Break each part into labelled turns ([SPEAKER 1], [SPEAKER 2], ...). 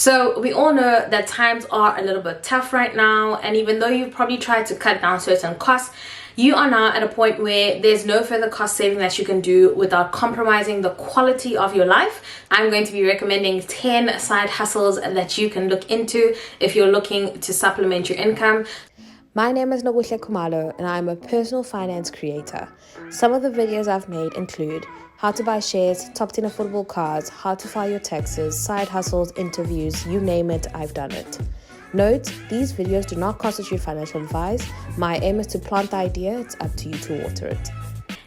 [SPEAKER 1] So we all know that times are a little bit tough right now, and even though you've probably tried to cut down certain costs, you are now at a point where there's no further cost saving that you can do without compromising the quality of your life. I'm going to be recommending 10 side hustles that you can look into if you're looking to supplement your income.
[SPEAKER 2] My name is Nobuhle Kumalo and I'm a personal finance creator. Some of the videos I've made include how to buy shares, top 10 affordable cars, how to file your taxes, side hustles, interviews, you name it, I've done it. Note, these videos do not constitute financial advice. My aim is to plant the idea, it's up to you to water it.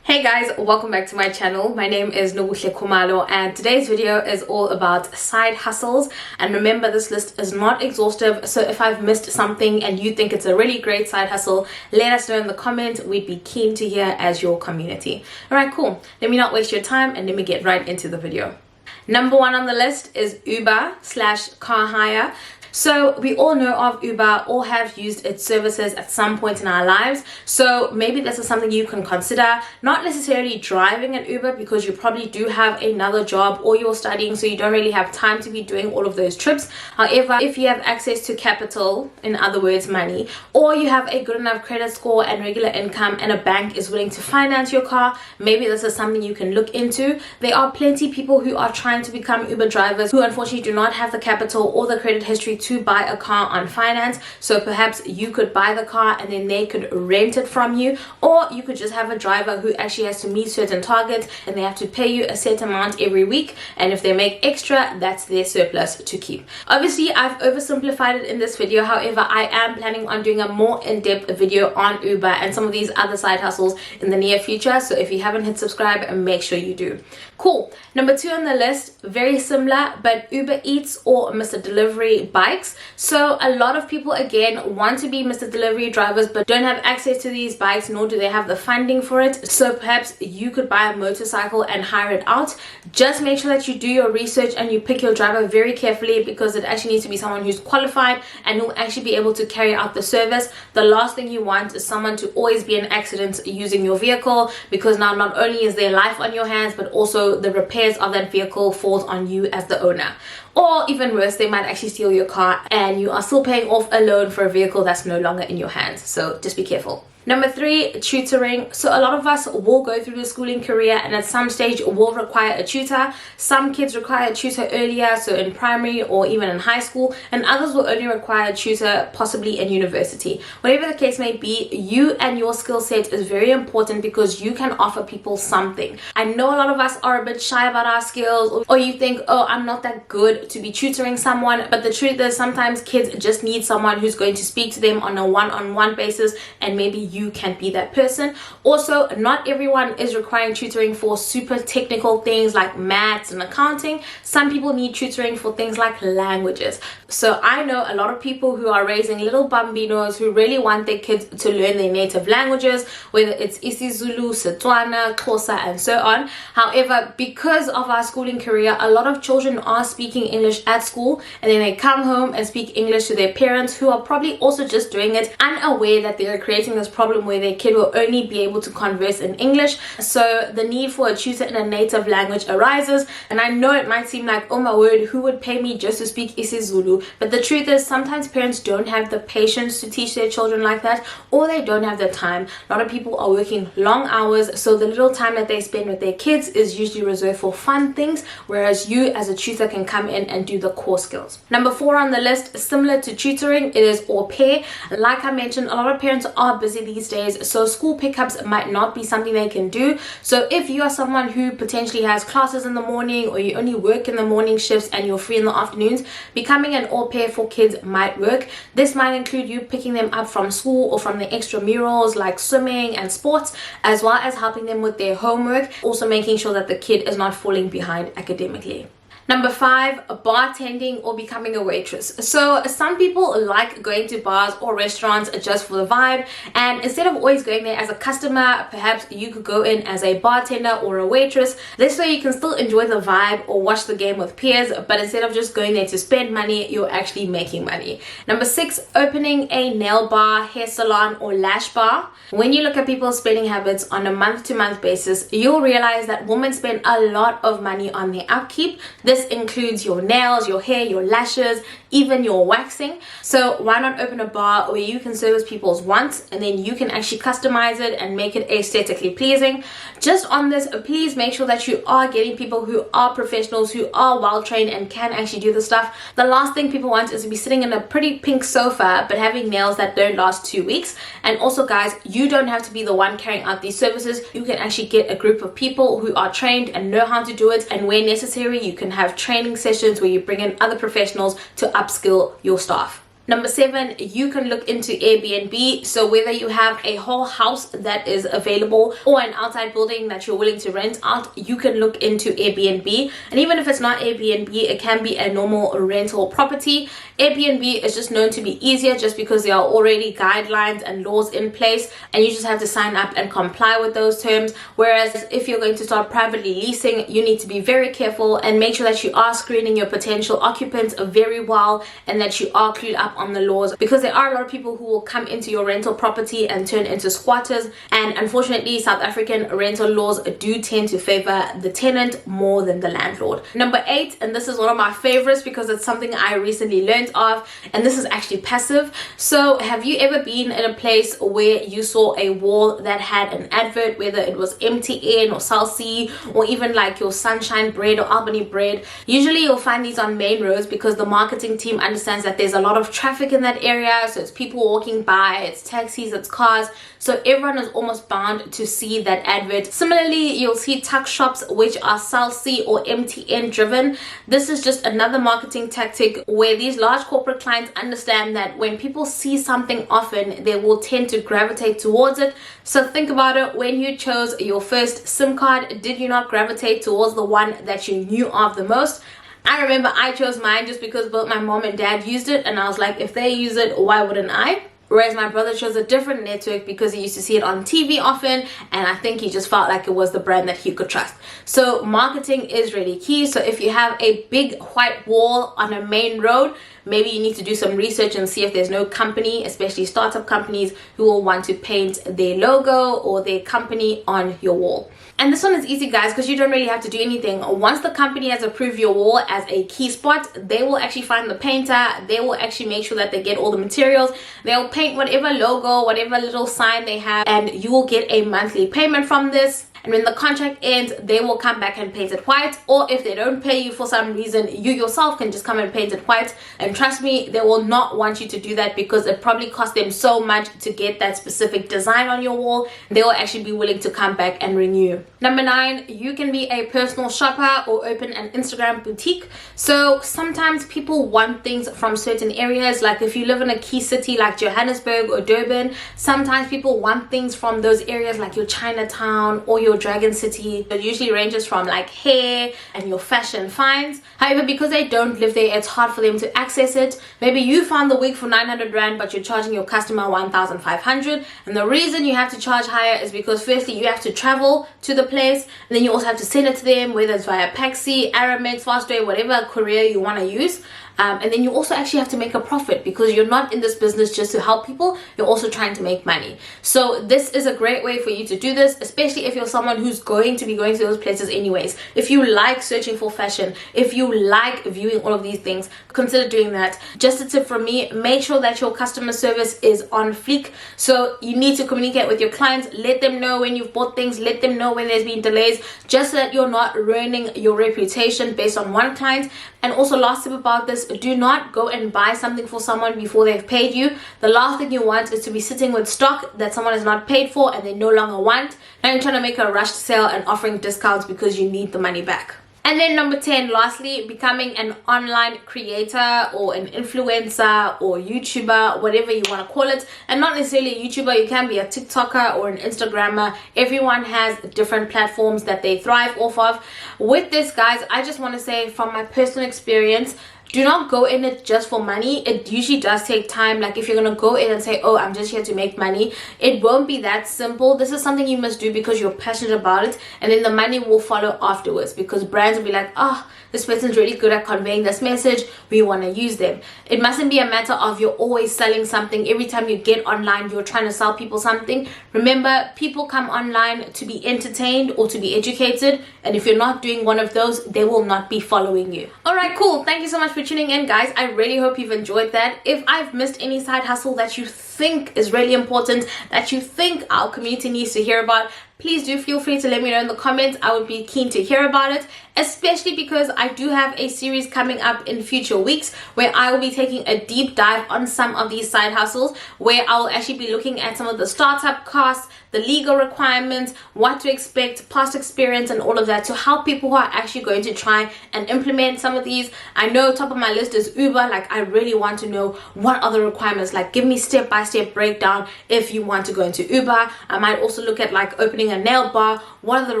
[SPEAKER 1] Hey guys, welcome back to my channel. My name is Nobuhle Kumalo and today's video is all about side hustles. And remember, this list is not exhaustive, so if I've missed something and you think it's a really great side hustle, let us know in the comments. We'd be keen to hear as your community. Alright, cool. Let me not waste your time and let me get right into the video. Number one on the list is Uber/car hire. So we all know of Uber or have used its services at some point in our lives. So maybe this is something you can consider, not necessarily driving an Uber because you probably do have another job or you're studying, so you don't really have time to be doing all of those trips. However, if you have access to capital, in other words money, or you have a good enough credit score and regular income and a bank is willing to finance your car, maybe this is something you can look into. There are plenty of people who are trying to become Uber drivers who unfortunately do not have the capital or the credit history to buy a car on finance. So perhaps you could buy the car and then they could rent it from you, or you could just have a driver who actually has to meet certain targets and they have to pay you a set amount every week, and if they make extra, that's their surplus to keep. Obviously I've oversimplified it in this video, however I am planning on doing a more in-depth video on Uber and some of these other side hustles in the near future, so if you haven't hit subscribe, make sure you do. Cool. Number two on the list, very similar, but Uber Eats or Mr. Delivery bikes. So a lot of people again want to be Mr. Delivery drivers but don't have access to these bikes, nor do they have the funding for it. So perhaps you could buy a motorcycle and hire it out. Just make sure that you do your research and you pick your driver very carefully, because it actually needs to be someone who's qualified and who will actually be able to carry out the service. The last thing you want is someone to always be in accidents using your vehicle, because now not only is their life on your hands, but also the repairs of that vehicle falls on you as the owner. Or even worse, they might actually steal your car and you are still paying off a loan for a vehicle that's no longer in your hands. So just be careful. Number three, tutoring. So a lot of us will go through the schooling career and at some stage will require a tutor. Some kids require a tutor earlier, so in primary or even in high school, and others will only require a tutor possibly in university. Whatever the case may be, you and your skill set is very important because you can offer people something. I know a lot of us are a bit shy about our skills, or you think, oh, I'm not that good to be tutoring someone, but the truth is sometimes kids just need someone who's going to speak to them on a one-on-one basis, and maybe you can be that person. Also, not everyone is requiring tutoring for super technical things like maths and accounting. Some people need tutoring for things like languages. So I know a lot of people who are raising little bambinos who really want their kids to learn their native languages, whether it's isiZulu, Setswana, Xhosa, and so on. However, because of our schooling career, a lot of children are speaking English at school and then they come home and speak English to their parents, who are probably also just doing it unaware that they are creating this problem where their kid will only be able to converse in English. So the need for a tutor in a native language arises, and I know it might seem like, oh my word, who would pay me just to speak isiZulu? But the truth is sometimes parents don't have the patience to teach their children like that, or they don't have the time. A lot of people are working long hours, so the little time that they spend with their kids is usually reserved for fun things, whereas you as a tutor can come in and do the core skills. Number four on the list, similar to tutoring, it is au pair. Like I mentioned, a lot of parents are busy these days, so school pickups might not be something they can do. So if you are someone who potentially has classes in the morning, or you only work in the morning shifts and you're free in the afternoons, becoming an au pair for kids might work. This might include you picking them up from school or from the extramurals like swimming and sports, as well as helping them with their homework, also making sure that the kid is not falling behind academically. Number five, bartending or becoming a waitress. So some people like going to bars or restaurants just for the vibe, and instead of always going there as a customer, perhaps you could go in as a bartender or a waitress. This way you can still enjoy the vibe or watch the game with peers, but instead of just going there to spend money, you're actually making money. Number six, opening a nail bar, hair salon, or lash bar. When you look at people's spending habits on a month-to-month basis, you'll realize that women spend a lot of money on their upkeep. This This includes your nails, your hair, your lashes, even your waxing. So why not open a bar where you can service people's wants, and then you can actually customize it and make it aesthetically pleasing. Just on this, please make sure that you are getting people who are professionals, who are well trained and can actually do the stuff. The last thing people want is to be sitting in a pretty pink sofa but having nails that don't last 2 weeks. And also guys, you don't have to be the one carrying out these services. You can actually get a group of people who are trained and know how to do it, and where necessary you can have training sessions where you bring in other professionals to upskill your staff. Number 7, you can look into Airbnb. So whether you have a whole house that is available or an outside building that you're willing to rent out, you can look into Airbnb. And even if it's not Airbnb, it can be a normal rental property. Airbnb is just known to be easier just because there are already guidelines and laws in place, and you just have to sign up and comply with those terms. Whereas if you're going to start privately leasing, you need to be very careful and make sure that you are screening your potential occupants very well, and that you are clued up on the laws, because there are a lot of people who will come into your rental property and turn into squatters. And unfortunately, South African rental laws do tend to favor the tenant more than the landlord. Number 8, and this is one of my favorites because it's something I recently learned of, and this is actually passive. So have you ever been in a place where you saw a wall that had an advert, whether it was MTN or Salsi or even like your Sunshine Bread or Albany Bread? Usually you'll find these on main roads because the marketing team understands that there's a lot of traffic in that area. So it's people walking by, it's taxis, it's cars, so everyone is almost bound to see that advert. Similarly, you'll see tuck shops which are Salsi or MTN driven. This is just another marketing tactic where these large corporate clients understand that when people see something often, they will tend to gravitate towards it. So think about it, when you chose your first SIM card, did you not gravitate towards the one that you knew of the most? I remember I chose mine just because both my mom and dad used it, and I was like, if they use it, why wouldn't I? Whereas my brother chose a different network because he used to see it on TV often, and I think he just felt like it was the brand that he could trust. So marketing is really key. So if you have a big white wall on a main road, maybe you need to do some research and see if there's no company, especially startup companies, who will want to paint their logo or their company on your wall. And this one is easy guys, because you don't really have to do anything. Once the company has approved your wall as a key spot, they will actually find the painter, they will actually make sure that they get all the materials, they'll paint whatever logo, whatever little sign they have, and you will get a monthly payment from this. And when the contract ends, they will come back and paint it white. Or if they don't pay you for some reason, you yourself can just come and paint it white. And trust me, they will not want you to do that because it probably cost them so much to get that specific design on your wall. They will actually be willing to come back and renew. Number 9, you can be a personal shopper or open an Instagram boutique. So sometimes people want things from certain areas. Like if you live in a key city like Johannesburg or Durban, sometimes people want things from those areas like your Chinatown or your Dragon City. It usually ranges from like hair and your fashion finds. However, because they don't live there, it's hard for them to access it. Maybe you found the wig for 900 Rand, but you're charging your customer 1,500. And the reason you have to charge higher is because firstly, you have to travel to the place, and then you also have to send it to them, whether it's via Paxi, Aramex, Fastway, whatever courier you want to use. And then you also actually have to make a profit because you're not in this business just to help people, you're also trying to make money. So this is a great way for you to do this, especially if you're someone who's going to be going to those places anyways. If you like searching for fashion, if you like viewing all of these things, consider doing that. Just a tip from me, make sure that your customer service is on fleek. So you need to communicate with your clients, let them know when you've bought things, let them know when there's been delays, just so that you're not ruining your reputation based on one client. And also, last tip about this, do not go and buy something for someone before they've paid you. The last thing you want is to be sitting with stock that someone has not paid for and they no longer want. Now you're trying to make a rushed sale and offering discounts because you need the money back. And then number 10, lastly, becoming an online creator or an influencer or YouTuber, whatever you want to call it. And not necessarily a YouTuber, you can be a TikToker or an Instagrammer. Everyone has different platforms that they thrive off of. With this, guys, I just want to say from my personal experience, do not go in it just for money. It usually does take time. Like if you're gonna go in and say, oh, I'm just here to make money, it won't be that simple. This is something you must do because you're passionate about it, and then the money will follow afterwards, because brands will be like, oh, this person's really good at conveying this message, we want to use them. It mustn't be a matter of you're always selling something. Every time you get online, you're trying to sell people something. Remember, people come online to be entertained or to be educated, and if you're not doing one of those, they will not be following you. All right, cool. Thank you so much for tuning in, guys. I really hope you've enjoyed that. If I've missed any side hustle that you think is really important, that you think our community needs to hear about, please do feel free to let me know in the comments. I would be keen to hear about it, especially because I do have a series coming up in future weeks where I will be taking a deep dive on some of these side hustles, where I'll actually be looking at some of the startup costs, the legal requirements, what to expect, past experience, and all of that, to help people who are actually going to try and implement some of these. I know top of my list is Uber. Like, I really want to know what are the requirements. Like, give me step-by-step breakdown if you want to go into Uber. I might also look at like opening a nail bar. What are the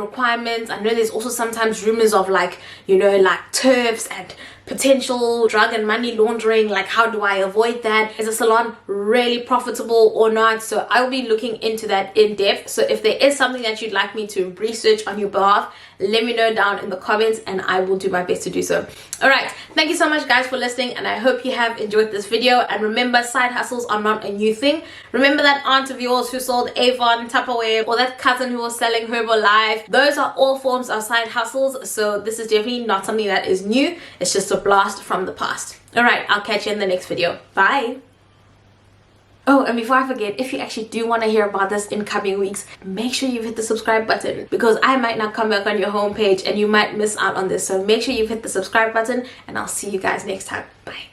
[SPEAKER 1] requirements? I know there's also sometimes rumors of like, you know, like turfs and potential drug and money laundering. Like, how do I avoid that? Is a salon really profitable or not? So I will be looking into that in depth. So if there is something that you'd like me to research on your behalf, let me know down in the comments and I will do my best to do so. All right, thank you so much, guys, for listening, and I hope you have enjoyed this video. And remember, side hustles are not a new thing. Remember that aunt of yours who sold Avon, Tupperware, or that cousin who was selling Herbalife? Those are all forms of side hustles. So this is definitely not something that is new. It's just a blast from the past. All right, I'll catch you in the next video. Bye. Oh, and before I forget, if you actually do want to hear about this in coming weeks, make sure you've hit the subscribe button, because I might not come back on your homepage and you might miss out on this. So make sure you've hit the subscribe button, and I'll see you guys next time. Bye.